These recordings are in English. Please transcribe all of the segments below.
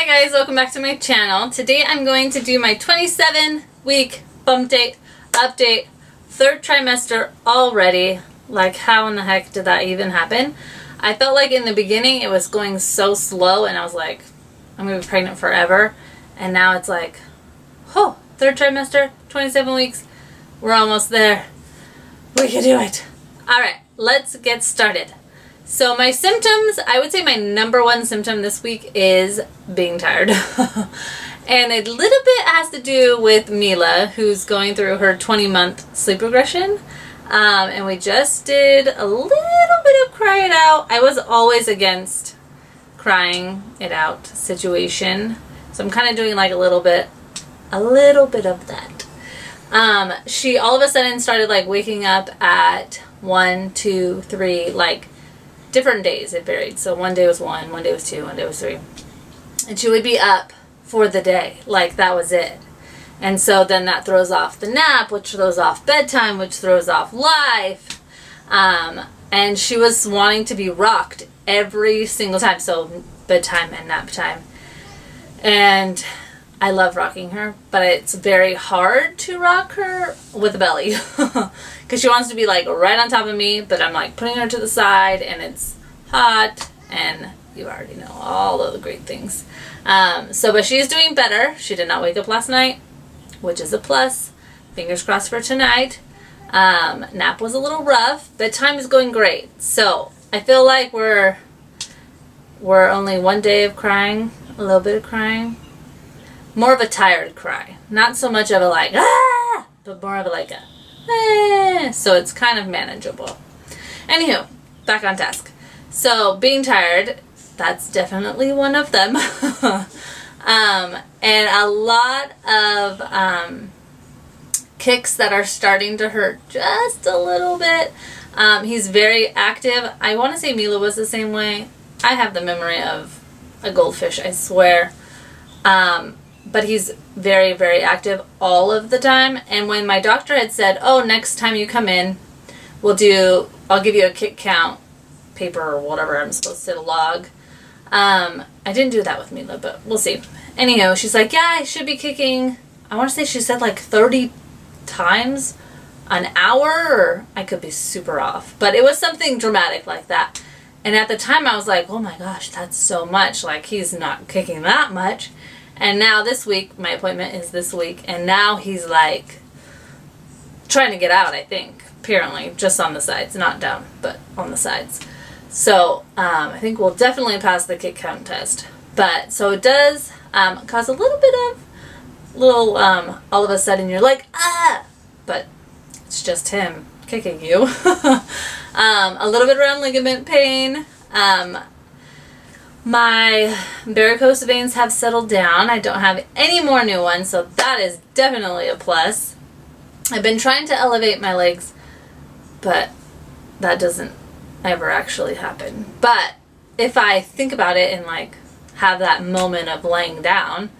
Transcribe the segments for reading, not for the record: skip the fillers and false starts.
Hi guys, welcome back to my channel. Today I'm going to do my 27-week bump date update, third trimester already. Like, how in the heck did that even happen? I felt like in the beginning it was going so slow and I was like, I'm going to be pregnant forever. And now it's like, oh, third trimester, 27 weeks. We're almost there. We can do it. Alright, let's get started. So my symptoms, I would say my number one symptom this week is being tired. And a little bit has to do with Mila, who's going through her 20-month sleep regression. And we just did a little bit of cry it out. I was always against crying it out situation. So I'm kind of doing like a little bit of that. She all of a sudden started like waking up at 1, 2, 3, like different days. It varied. So one day was 1, one day was 2, one day was 3. And she would be up for the day. Like that was it. And so then that throws off the nap, which throws off bedtime, which throws off life. And she was wanting to be rocked every single time. So bedtime and nap time. And I love rocking her, but it's very hard to rock her with a belly. Because she wants to be like right on top of me, but I'm like putting her to the side and it's hot and you already know all of the great things. But she's doing better. She did not wake up last night, which is a plus. Fingers crossed for tonight. Nap was a little rough. Bedtime is going great. So I feel like we're only one day of crying, a little bit of crying. More of a tired cry. Not so much of a like, ah, but more of a like a, eh. So it's kind of manageable. Anywho, back on task. So being tired, that's definitely one of them. And a lot of kicks that are starting to hurt just a little bit. He's very active. I want to say Mila was the same way. I have the memory of a goldfish, I swear. But he's very, very active all of the time. And when my doctor had said, oh, next time you come in, I'll give you a kick count paper or whatever I'm supposed to log. I didn't do that with Mila, but we'll see. Anyhow, she's like, yeah, I should be kicking, I want to say she said like 30 times an hour, or I could be super off. But it was something dramatic like that. And at the time I was like, oh my gosh, that's so much. Like, he's not kicking that much. And now this week, my appointment is this week, and now he's like trying to get out, I think, apparently, just on the sides, not down, but on the sides. So I think we'll definitely pass the kick count test. But so it does cause a little bit of all of a sudden you're like, ah, but it's just him kicking you. A little bit around ligament pain. My varicose veins have settled down. I don't have any more new ones, so that is definitely a plus. I've been trying to elevate my legs, but that doesn't ever actually happen. But if I think about it and like have that moment of laying down,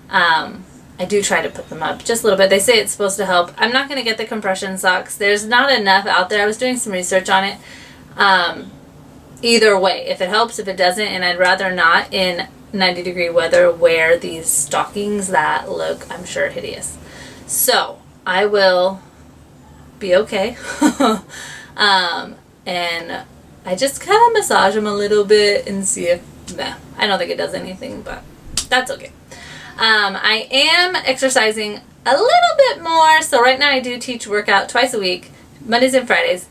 I do try to put them up just a little bit. They say it's supposed to help. I'm not going to get the compression socks. There's not enough out there. I was doing some research on it. Either way, if it helps, if it doesn't, and I'd rather not in 90-degree weather wear these stockings that look, I'm sure, hideous. So I will be okay. And I just kind of massage them a little bit and see if, I don't think it does anything, but that's okay. I am exercising a little bit more. So right now I do teach workout twice a week, Mondays and Fridays.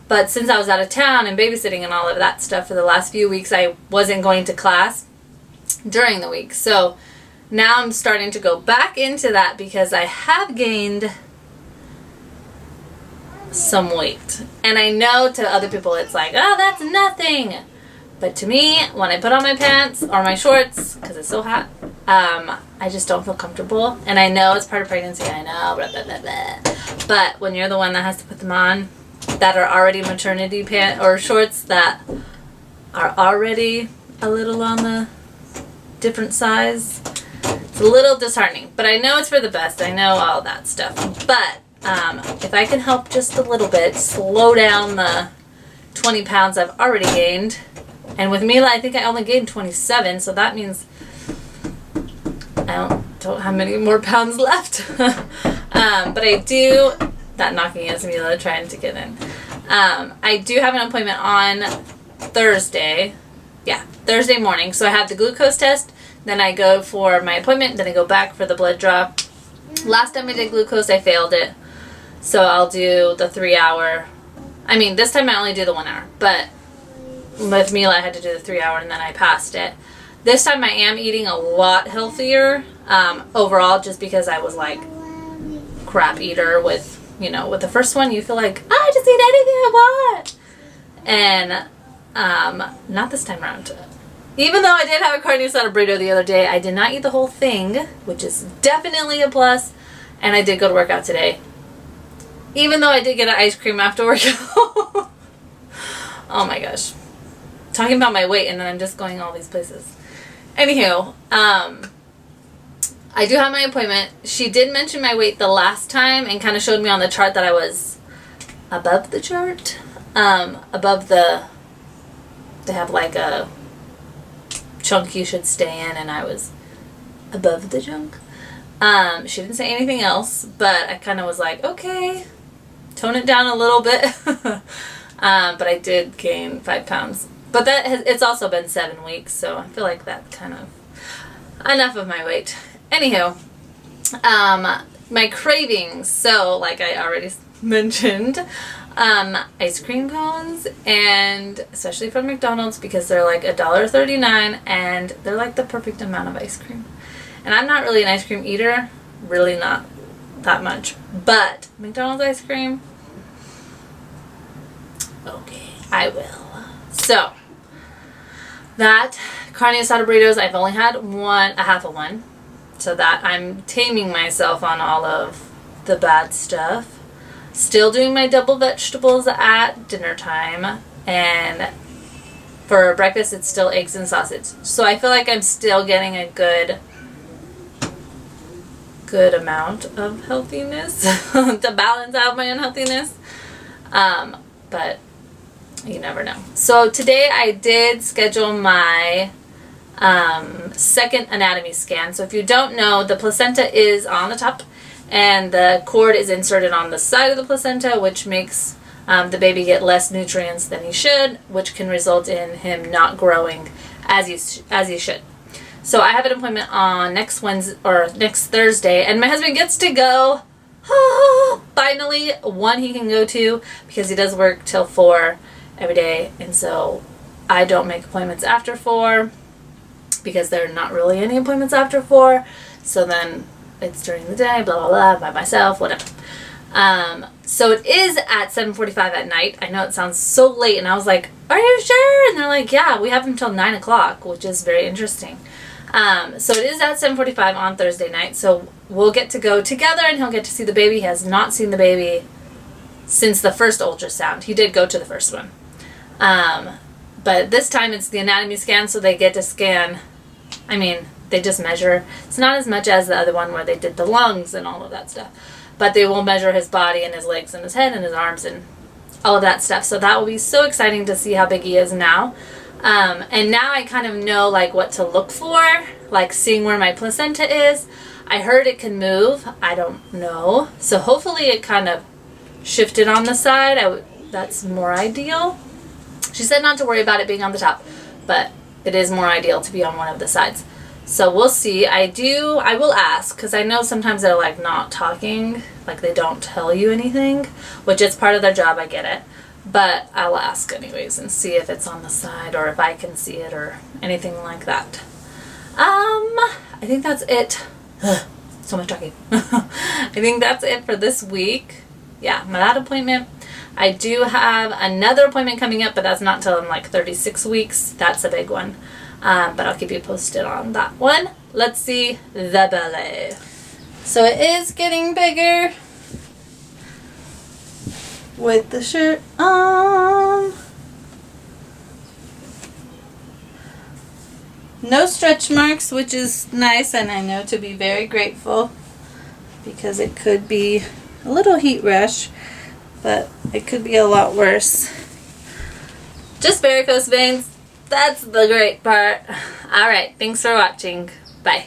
But since I was out of town and babysitting and all of that stuff for the last few weeks, I wasn't going to class during the week. So now I'm starting to go back into that because I have gained some weight. And I know to other people it's like, oh, that's nothing. But to me, when I put on my pants or my shorts, because it's so hot, I just don't feel comfortable. And I know it's part of pregnancy. I know, blah, blah, blah, blah. But when you're the one that has to put them on, that are already maternity pants or shorts that are already a little on the different size, it's a little disheartening. But I know it's for the best. I know all that stuff. But if I can help just a little bit, slow down the 20 pounds I've already gained, And with Mila, I think I only gained 27, so that means I don't have many more pounds left. But I do, that knocking is Mila trying to get in. I do have an appointment on Thursday. Yeah, Thursday morning. So I have the glucose test, then I go for my appointment, then I go back for the blood draw. Last time I did glucose, I failed it. So I'll do the 3 hour. I mean, this time I only do the 1 hour, but with Mila I had to do the 3 hour and then I passed it. This time I am eating a lot healthier overall, just because I was like crap eater with, you know, with the first one you feel like, I just eat anything I want. And not this time around. Even though I did have a carne asada burrito the other day, I did not eat the whole thing, which is definitely a plus. And I did go to work out today. Even though I did get an ice cream after workout. Oh my gosh. Talking about my weight and then I'm just going all these places. Anywho, I do have my appointment. She did mention my weight the last time and kind of showed me on the chart that I was above the chart. Above the, they have like a chunk you should stay in, and I was above the chunk. She didn't say anything else, but I kind of was like, okay, tone it down a little bit. But I did gain 5 pounds. But it's also been 7 weeks, so I feel like that's kind of enough of my weight. Anywho, my cravings. So, like I already mentioned, ice cream cones, and especially from McDonald's, because they're like $1.39, and they're like the perfect amount of ice cream. And I'm not really an ice cream eater, really not that much. But McDonald's ice cream, okay, I will. So, that carne asada burritos, I've only had a half of one. So that I'm taming myself on all of the bad stuff. Still doing my double vegetables at dinner time. And for breakfast, it's still eggs and sausage. So I feel like I'm still getting a good amount of healthiness to balance out my unhealthiness. But you never know. So today I did schedule my second anatomy scan. So if you don't know, the placenta is on the top and the cord is inserted on the side of the placenta, which makes the baby get less nutrients than he should, which can result in him not growing as he should. So I have an appointment on next Thursday, and my husband gets to go. Finally, one he can go to, because he does work till 4 every day, and so I don't make appointments after 4 because there are not really any appointments after 4. So then it's during the day, blah blah blah, by myself, whatever. So it is at 7:45 at night. I know it sounds so late, and I was like, "Are you sure?" And they're like, "Yeah, we have until 9 o'clock," which is very interesting. So it is at 7:45 on Thursday night. So we'll get to go together, and he'll get to see the baby. He has not seen the baby since the first ultrasound. He did go to the first one. But this time it's the anatomy scan, so they get to scan, I mean, they just measure. It's not as much as the other one where they did the lungs and all of that stuff. But they will measure his body and his legs and his head and his arms and all of that stuff. So that will be so exciting to see how big he is now. And now I kind of know like what to look for, like seeing where my placenta is. I heard it can move. I don't know. So hopefully it kind of shifted on the side. That's more ideal. She said not to worry about it being on the top, but it is more ideal to be on one of the sides. So we'll see. I will ask, because I know sometimes they're like not talking, like they don't tell you anything, which is part of their job, I get it. But I'll ask anyways and see if it's on the side or if I can see it or anything like that. I think that's it. So much talking. I think that's it for this week. Yeah, my lab appointment. I do have another appointment coming up, but that's not till in like 36 weeks. That's a big one. But I'll keep you posted on that one. Let's see the belly. So it is getting bigger with the shirt on. No stretch marks, which is nice, and I know to be very grateful, because it could be a little heat rash, but it could be a lot worse. Just varicose veins. That's the great part. Alright, thanks for watching. Bye.